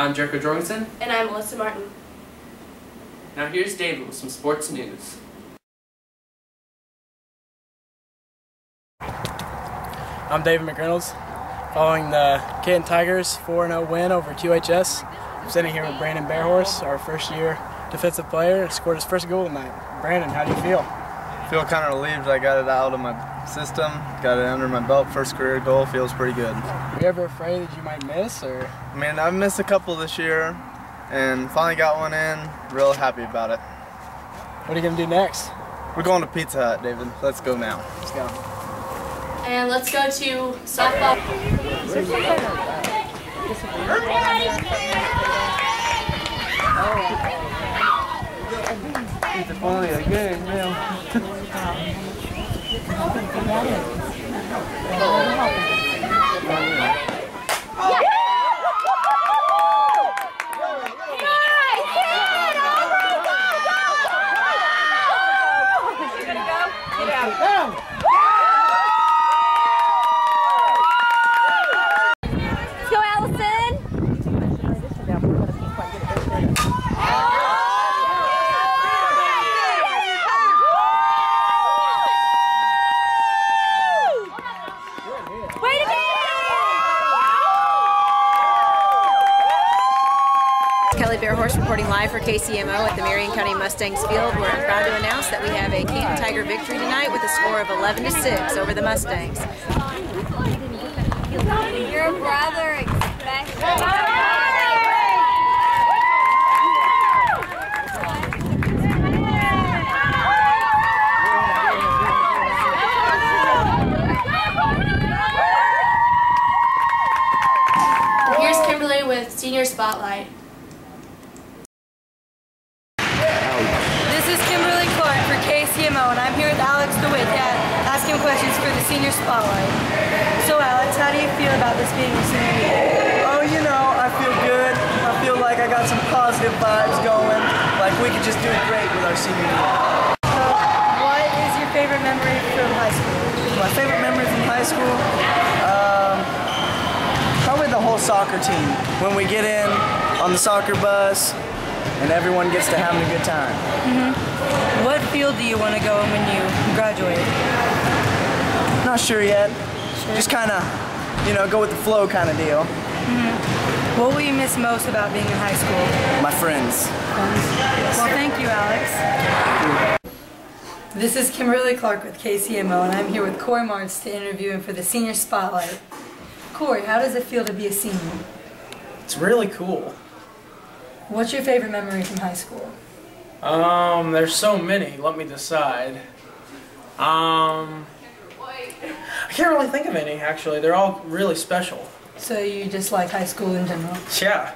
I'm Jericho Jorgensen. And I'm Melissa Martin. Now here's David with some sports news. I'm David McReynolds. Following the Canton Tigers 4-0 win over QHS, I'm sitting here with Brandon Bearhorse, our first-year defensive player, scored his first goal tonight. Brandon, how do you feel? I feel kind of relieved I got it out of my system, got it under my belt, first career goal, feels pretty good. Were you ever afraid that you might miss, or? I mean, I've missed a couple this year, and finally got one in, real happy about it. What are you going to do next? We're going to Pizza Hut, David. Let's go now. Let's go. And let's go to softball. It's finally a game now. Bearhorse reporting live for KCMO at the Marion County Mustangs Field, where I'm proud to announce that we have a Canton Tiger victory tonight with a score of 11-6 over the Mustangs. Your brother expects. Here's Kimberly with Senior Spotlight. KCMO, and I'm here with Alex DeWitt to ask him questions for the Senior Spotlight. So Alex, how do you feel about this being a senior year? Oh, you know, I feel good. I feel like I got some positive vibes going. Like we could just do great with our senior year. What is your favorite memory from high school? My favorite memory from high school? Probably the whole soccer team. When we get in on the soccer bus and everyone gets to having a good time. What field do you want to go in when you graduate? Not sure yet. Just kind of, you know, go with the flow kind of deal. What will you miss most about being in high school? My friends. Yes. Well, thank you, Alex. This is Kimberly Clark with KCMO, and I'm here with Corey Martz to interview him for the Senior Spotlight. Corey, how does it feel to be a senior? It's really cool. What's your favorite memory from high school? There's so many. Let me decide. I can't really think of any, actually. They're all really special. So you just like high school in general? Yeah.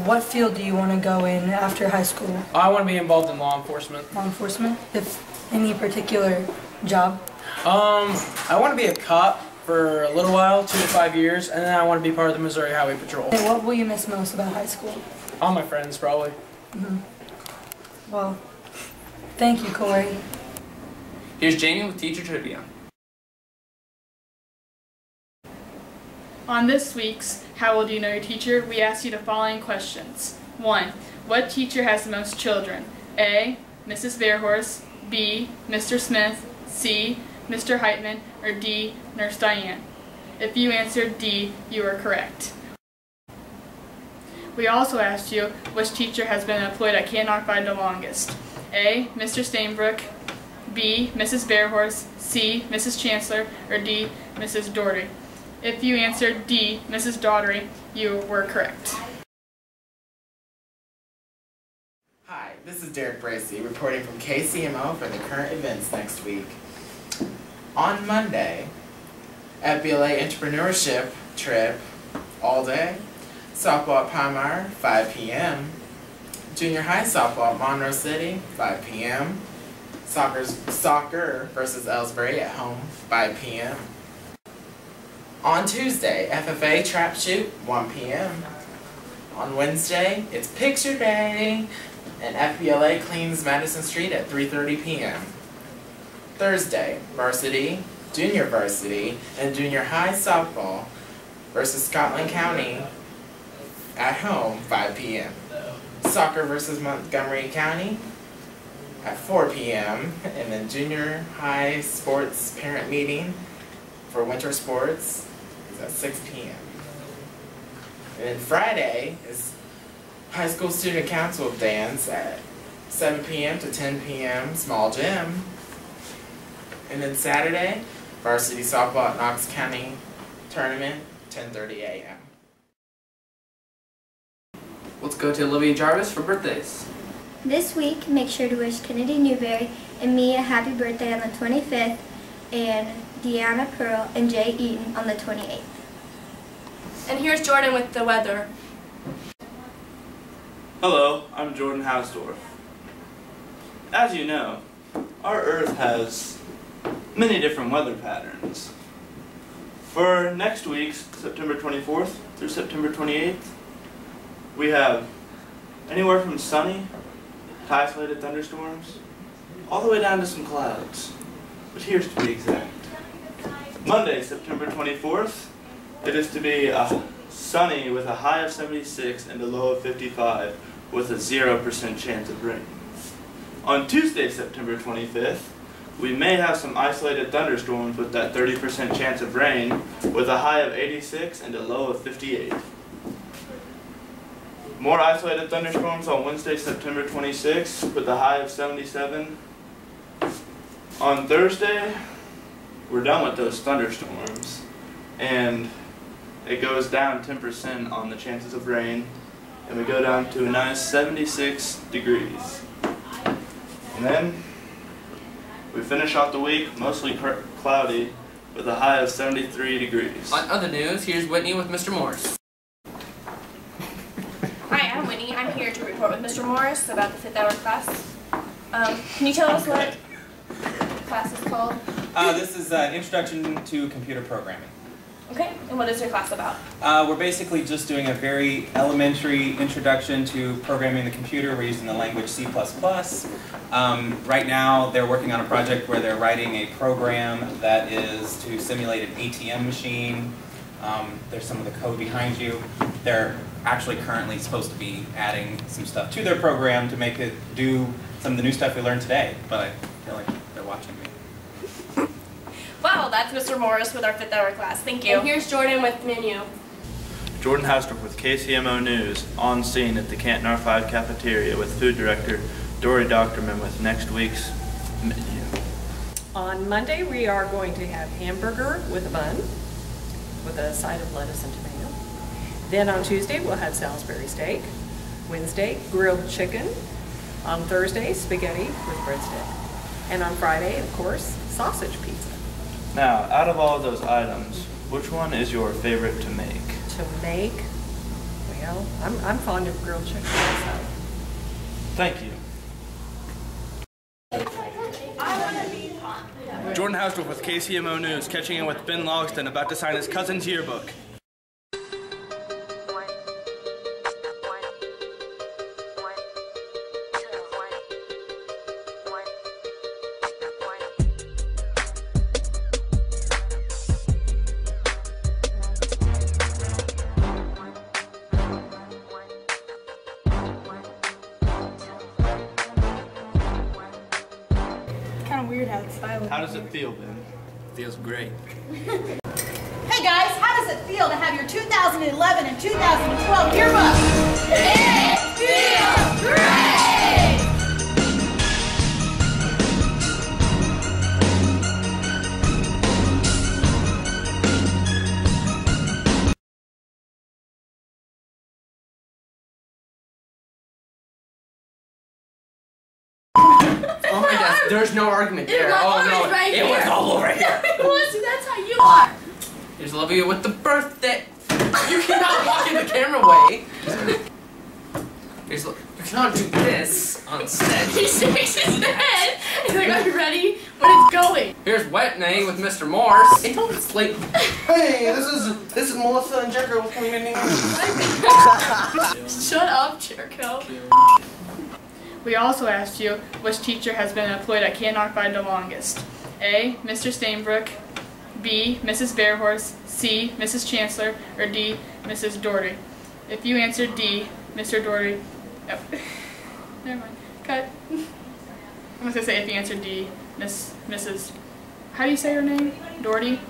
What field do you want to go in after high school? I want to be involved in law enforcement. Law enforcement? If any particular job? I want to be a cop for a little while, 2 to 5 years, and then I want to be part of the Missouri Highway Patrol. And what will you miss most about high school? All my friends, probably. Well, thank you, Corey. Here's Jamie with Teacher Trivia. On this week's How Well Do You Know Your Teacher, we asked you the following questions. 1. What teacher has the most children? A. Mrs. Bearhorse, B. Mr. Smith, C. Mr. Heitman, or D. Nurse Diane? If you answered D, you are correct. We also asked you which teacher has been employed at Canton R-V the longest. A. Mr. Stainbrook, B. Mrs. Bearhorse, C. Mrs. Chancellor, or D. Mrs. Daugherty. If you answered D. Mrs. Daugherty, you were correct. Hi, this is Derek Bracey reporting from KCMO for the current events next week. On Monday, FBLA Entrepreneurship Trip all day. Softball at Palmyra, 5 p.m. Junior high softball at Monroe City, 5 p.m. Soccer versus Ellsbury at home, 5 p.m. On Tuesday, FFA Trap Shoot, 1 p.m. On Wednesday, it's Picture Day, and FBLA cleans Madison Street at 3:30 p.m. Thursday, varsity, junior varsity, and junior high softball versus Scotland County, at home, 5 p.m. Soccer versus Montgomery County at 4 p.m. And then junior high sports parent meeting for winter sports is at 6 p.m. And then Friday is high school student council dance at 7 p.m. to 10 p.m. small gym. And then Saturday, varsity softball at Knox County tournament, 10:30 a.m. Let's go to Olivia Jarvis for birthdays. This week, make sure to wish Kennedy Newberry and me a happy birthday on the 25th, and Deanna Pearl and Jay Eaton on the 28th. And here's Jordan with the weather. Hello, I'm Jordan Hausdorff. As you know, our Earth has many different weather patterns. For next week's September 24th through September 28th, we have anywhere from sunny to isolated thunderstorms, all the way down to some clouds. But here's to be exact. Monday, September 24th, it is to be sunny with a high of 76 and a low of 55 with a 0% chance of rain. On Tuesday, September 25th, we may have some isolated thunderstorms with that 30% chance of rain with a high of 86 and a low of 58. More isolated thunderstorms on Wednesday, September 26th with a high of 77. On Thursday, we're done with those thunderstorms and it goes down 10% on the chances of rain and we go down to a nice 76 degrees. And then we finish off the week mostly cloudy with a high of 73 degrees. On other news, here's Whitney with Mr. Morris. Hi, I'm Whitney. I'm here to report with Mr. Morris about the 5th hour class. Can you tell us what the class is called? This is an introduction to computer programming. Okay, and what is your class about? We're basically just doing a very elementary introduction to programming the computer. We're using the language C++. Right now they're working on a project where they're writing a program that is to simulate an ATM machine. There's some of the code behind you. They're actually currently supposed to be adding some stuff to their program to make it do some of the new stuff we learned today, but I feel like they're watching me. Wow, that's Mr. Morris with our 5th hour class. Thank you. And here's Jordan with menu. Jordan Hausdorff with KCMO News, on scene at the Canton R-V cafeteria with food director Dory Doctorman with next week's menu. On Monday, we are going to have hamburger with a bun, with a side of lettuce and tomato. Then on Tuesday, we'll have Salisbury steak. Wednesday, grilled chicken. On Thursday, spaghetti with breadstick. And on Friday, of course, sausage pizza. Now, out of all of those items, which one is your favorite to make? To make? Well, I'm fond of grilled chicken myself. Thank you. Jordan Hausdorff with KCMO News, catching in with Ben Logston about to sign his cousin's yearbook. Weird how it's silent. How does it feel, Ben? Feels great. Hey guys, how does it feel to have your 2011 and 2012 yearbook? It feels great! Oh my gosh, there's no argument there. Oh no, right it was all over here. It was, that's how you are. Here's Olivia with the birthday. You cannot walk in the camera way. You cannot do this on set. He shakes his head. He's like, are you ready? When it's going. Here's Whitney with Mr. Morse. It's late. Hey, this is Melissa and Jericho with Community. Shut up, Jericho. We also asked you which teacher has been employed at Canton R-V the longest. A, Mr. Stainbrook, B, Mrs. Bearhorse, C, Mrs. Chancellor, or D, Mrs. Doherty. If you answered D, Mr. Doherty. Oh. Never mind. Cut. I'm just gonna say if you answered D, Mrs. How do you say her name? Doherty?